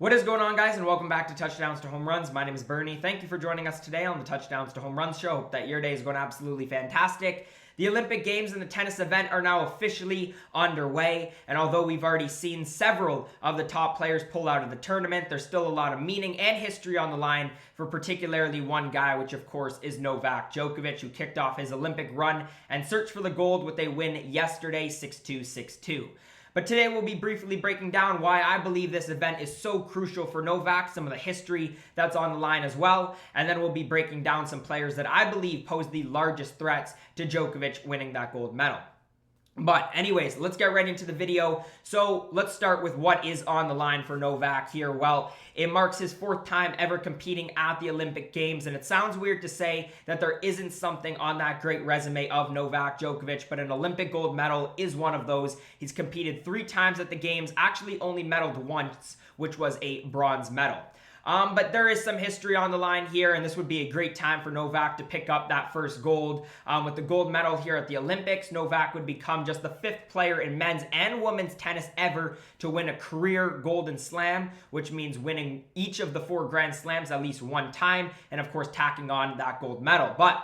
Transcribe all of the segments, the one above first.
What is going on, guys, and welcome back to Touchdowns to Home Runs. My name is Bernie. Thank you for joining us today on the Touchdowns to Home Runs show. Hope that your day is going absolutely fantastic. The Olympic Games and the tennis event are now officially underway, and although we've already seen several of the top players pull out of the tournament, there's still a lot of meaning and history on the line for particularly one guy, which of course is Novak Djokovic, who kicked off his Olympic run and searched for the gold with a win yesterday, 6-2, 6-2. But today we'll be briefly breaking down why I believe this event is so crucial for Novak, some of the history that's on the line as well, and then we'll be breaking down some players that I believe pose the largest threats to Djokovic winning that gold medal. But anyways, let's get right into the video. So let's start with what is on the line for Novak here. Well, it marks his fourth time ever competing at the Olympic Games, and it sounds weird to say that there isn't something on that great resume of Novak Djokovic, but an Olympic gold medal is one of those. He's competed 3 times at the Games, actually only medaled once, which was a bronze medal. But there is some history on the line here, and this would be a great time for Novak to pick up that first gold. With the gold medal here at the Olympics, Novak would become just the 5th player in men's and women's tennis ever to win a career Golden Slam, which means winning each of the 4 Grand Slams at least one time, and of course tacking on that gold medal. But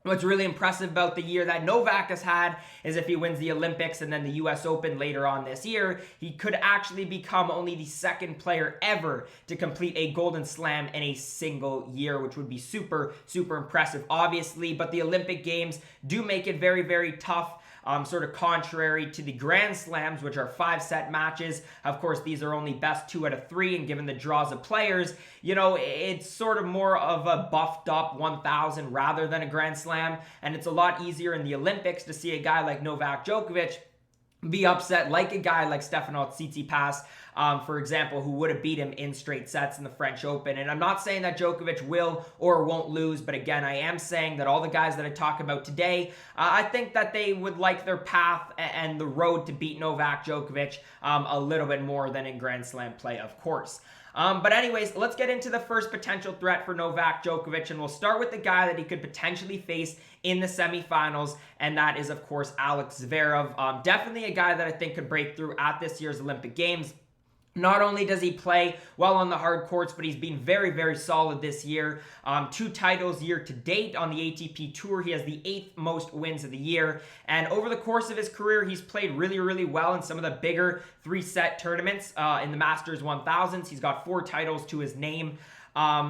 what's really impressive about the year that Novak has had is if he wins the Olympics and then the US Open later on this year, he could actually become only the 2nd player ever to complete a Golden Slam in a single year, which would be super, super impressive, obviously. But the Olympic Games do make it very, very tough. Sort of contrary to the Grand Slams, which are 5-set matches. Of course, these are only best 2 out of 3, and given the draws of players, you know, it's sort of more of a buffed up 1,000 rather than a Grand Slam, and it's a lot easier in the Olympics to see a guy like Novak Djokovic be upset like a guy like Stefanos Tsitsipas, for example, who would have beat him in straight sets in the French Open. And I'm not saying that Djokovic will or won't lose, but again, I am saying that all the guys that I talk about today, I think that they would like their path and the road to beat Novak Djokovic a little bit more than in Grand Slam play, of course. But anyways, let's get into the first potential threat for Novak Djokovic, and we'll start with the guy that he could potentially face in the semifinals, and that is, of course, Alex Zverev. Definitely a guy that I think could break through at this year's Olympic Games. Not only does he play well on the hard courts, but he's been very, very solid this year. 2 titles year to date on the ATP Tour. He has the 8th most wins of the year. And over the course of his career, he's played really, really well in some of the bigger 3-set tournaments in the Masters 1000s. He's got 4 titles to his name.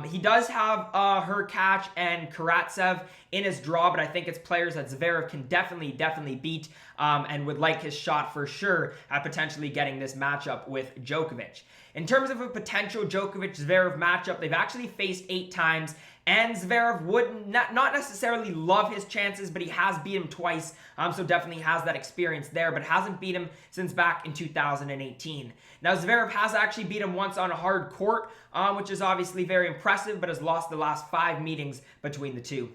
He does have Hurcakz and Karatsev in his draw, but I think it's players that Zverev can definitely beat and would like his shot for sure at potentially getting this matchup with Djokovic. In terms of a potential Djokovic-Zverev matchup, they've actually faced 8 times, and Zverev would not necessarily love his chances, but he has beat him twice, so definitely has that experience there, but hasn't beat him since back in 2018. Now, Zverev has actually beat him once on a hard court, which is obviously very impressive, but has lost the last 5 meetings between the two.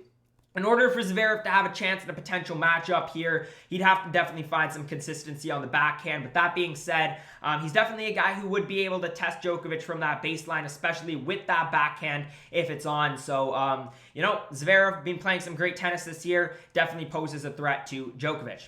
In order for Zverev to have a chance at a potential matchup here, he'd have to definitely find some consistency on the backhand. But that being said, he's definitely a guy who would be able to test Djokovic from that baseline, especially with that backhand if it's on. So, you know, Zverev been playing some great tennis this year, definitely poses a threat to Djokovic.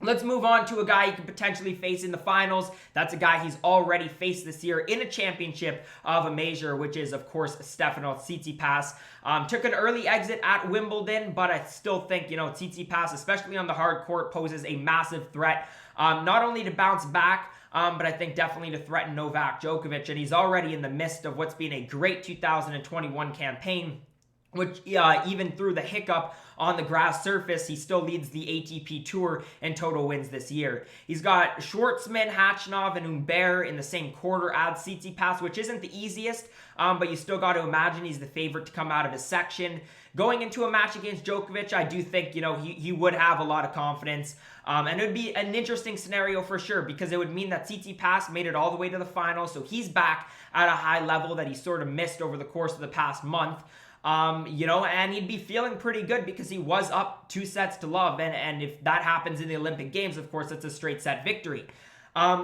Let's move on to a guy he could potentially face in the finals. That's a guy he's already faced this year in a championship of a major, which is, of course, Stefanos Tsitsipas. Took an early exit at Wimbledon, but I still think, you know, Tsitsipas, especially on the hard court, poses a massive threat, not only to bounce back, but I think definitely to threaten Novak Djokovic. And he's already in the midst of what's been a great 2021 campaign, which even through the hiccup on the grass surface, he still leads the ATP Tour in total wins this year. He's got Schwartzman, Khachanov, and Humbert in the same quarter as Tsitsipas, which isn't the easiest, but you still got to imagine he's the favorite to come out of his section. Going into a match against Djokovic, I do think, you know, he would have a lot of confidence. And it would be an interesting scenario for sure, because it would mean that Tsitsipas made it all the way to the final, so he's back at a high level that he sort of missed over the course of the past month. You know, and he'd be feeling pretty good because he was up 2 sets to love. And if that happens in the Olympic Games, of course, it's a straight set victory.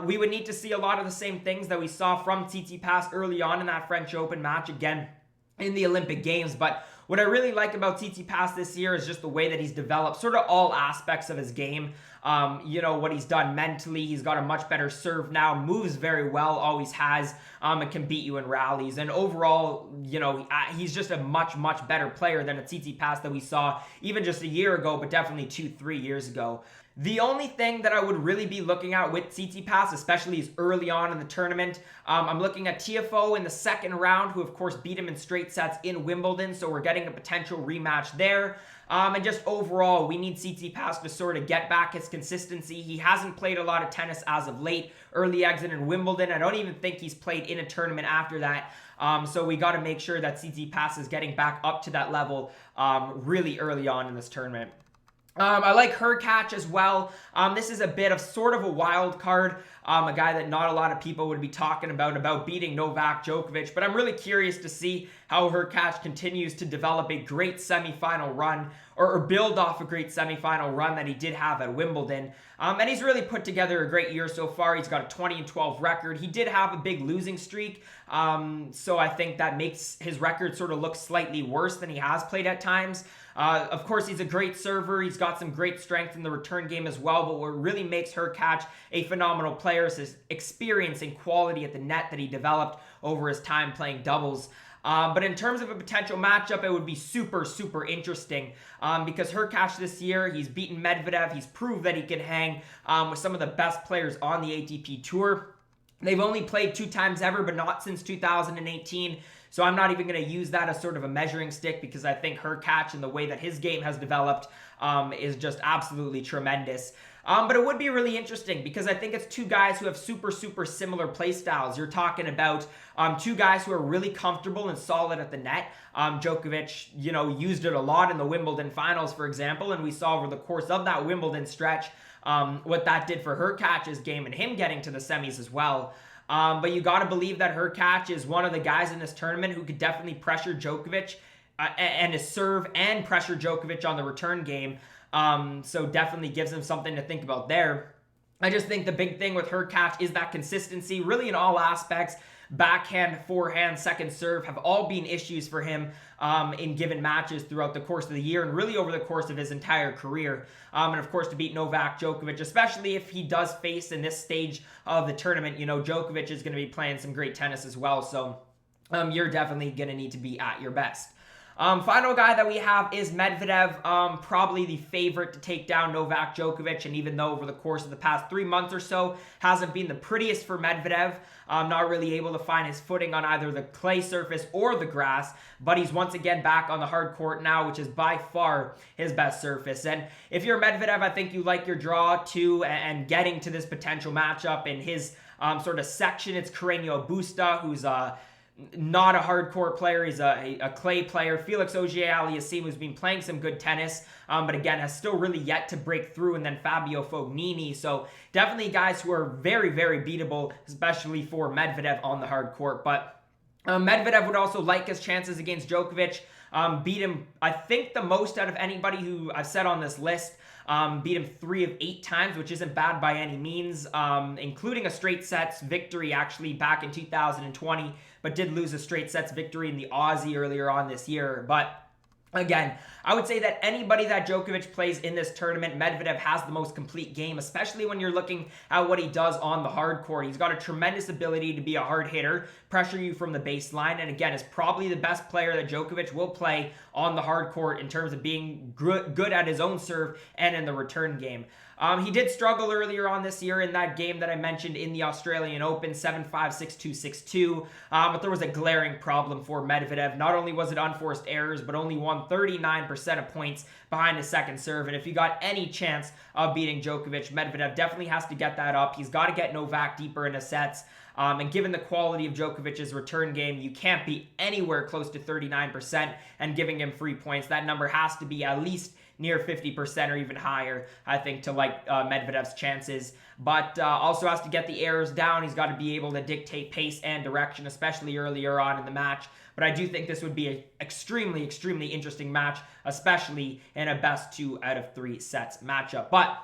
We would need to see a lot of the same things that we saw from Tsitsipas early on in that French Open match. Again, in the Olympic Games. But what I really like about Tsitsipas this year is just the way that he's developed sort of all aspects of his game. What he's done mentally. He's got a much better serve now, moves very well, always has, and can beat you in rallies. And overall, he's just a much, much better player than a Tsitsipas that we saw even just a year ago, but definitely 2-3 years ago. The only thing that I would really be looking at with Tsitsipas, especially is early on in the tournament, I'm looking at Tiafoe in the second round, who of course beat him in straight sets in Wimbledon, so we're getting a potential rematch there. And just overall, we need Tsitsipas to sort of get back his consistency. He hasn't played a lot of tennis as of late. Early exit in Wimbledon. I don't even think he's played in a tournament after that. So we got to make sure that Tsitsipas is getting back up to that level really early on in this tournament. I like Hurcakz as well. This is a bit of sort of a wild card. A guy that not a lot of people would be talking about beating Novak Djokovic. But I'm really curious to see how Hurcakz continues to develop a great semifinal run or build off a great semifinal run that he did have at Wimbledon. And he's really put together a great year so far. He's got a 20-12 record. He did have a big losing streak. So I think that makes his record sort of look slightly worse than he has played at times. Of course, he's a great server. He's got some great strength in the return game as well. But what really makes Hurcakz a phenomenal player is his experience and quality at the net that he developed over his time playing doubles. But in terms of a potential matchup, it would be super, super interesting because Hurcakz this year, he's beaten Medvedev. He's proved that he can hang with some of the best players on the ATP Tour. They've only played 2 times ever, but not since 2018. So I'm not even going to use that as sort of a measuring stick because I think Hurcakz and the way that his game has developed is just absolutely tremendous. But it would be really interesting because I think it's 2 guys who have super, super similar play styles. You're talking about 2 guys who are really comfortable and solid at the net. Djokovic, used it a lot in the Wimbledon finals, for example, and we saw over the course of that Wimbledon stretch what that did for Hurkacz's game and him getting to the semis as well. But you got to believe that Hurcakz is one of the guys in this tournament who could definitely pressure Djokovic and his serve and pressure Djokovic on the return game. So definitely gives him something to think about there. I just think the big thing with Hurcakz is that consistency, really in all aspects. Backhand, forehand, second serve have all been issues for him in given matches throughout the course of the year and really over the course of his entire career. And of course, to beat Novak Djokovic, especially if he does face in this stage of the tournament, Djokovic is going to be playing some great tennis as well. So you're definitely going to need to be at your best. Final guy that we have is Medvedev, probably the favorite to take down Novak Djokovic, and even though over the course of the past 3 months or so hasn't been the prettiest for Medvedev, not really able to find his footing on either the clay surface or the grass, but he's once again back on the hard court now, which is by far his best surface. And if you're Medvedev, I think you like your draw too, and getting to this potential matchup in his sort of section. It's Carreño Busta, who's not a hardcore player. He's a clay player. Felix Auger-Aliassime, who's been playing some good tennis, but again, has still really yet to break through. And then Fabio Fognini. So definitely guys who are very, very beatable, especially for Medvedev on the hard court. But Medvedev would also like his chances against Djokovic. Beat him, I think, the most out of anybody who I've said on this list. Beat him 3 of 8 times, which isn't bad by any means, including a straight sets victory actually back in 2020, but did lose a straight sets victory in the Aussie earlier on this year. But again, I would say that anybody that Djokovic plays in this tournament, Medvedev has the most complete game, especially when you're looking at what he does on the hard court. He's got a tremendous ability to be a hard hitter, pressure you from the baseline, and again, is probably the best player that Djokovic will play on the hard court in terms of being good at his own serve and in the return game. He did struggle earlier on this year in that game that I mentioned in the Australian Open, 7-5, 6-2, 6-2. But there was a glaring problem for Medvedev. Not only was it unforced errors, but only won 39% of points behind his second serve. And if you got any chance of beating Djokovic, Medvedev definitely has to get that up. He's got to get Novak deeper into sets. And given the quality of Djokovic's return game, you can't be anywhere close to 39% and giving him free points. That number has to be at least near 50% or even higher, I think, to like Medvedev's chances. But also has to get the errors down. He's got to be able to dictate pace and direction, especially earlier on in the match. But I do think this would be an extremely, extremely interesting match, especially in a best 2 out of 3 sets matchup. But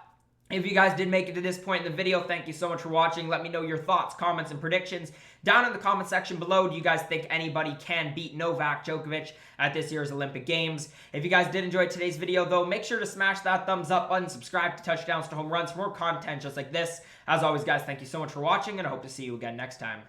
If you guys did make it to this point in the video, thank you so much for watching. Let me know your thoughts, comments, and predictions down in the comment section below. Do you guys think anybody can beat Novak Djokovic at this year's Olympic Games? If you guys did enjoy today's video, though, make sure to smash that thumbs up button, subscribe to Touchdowns to Home Runs for more content just like this. As always, guys, thank you so much for watching, and I hope to see you again next time.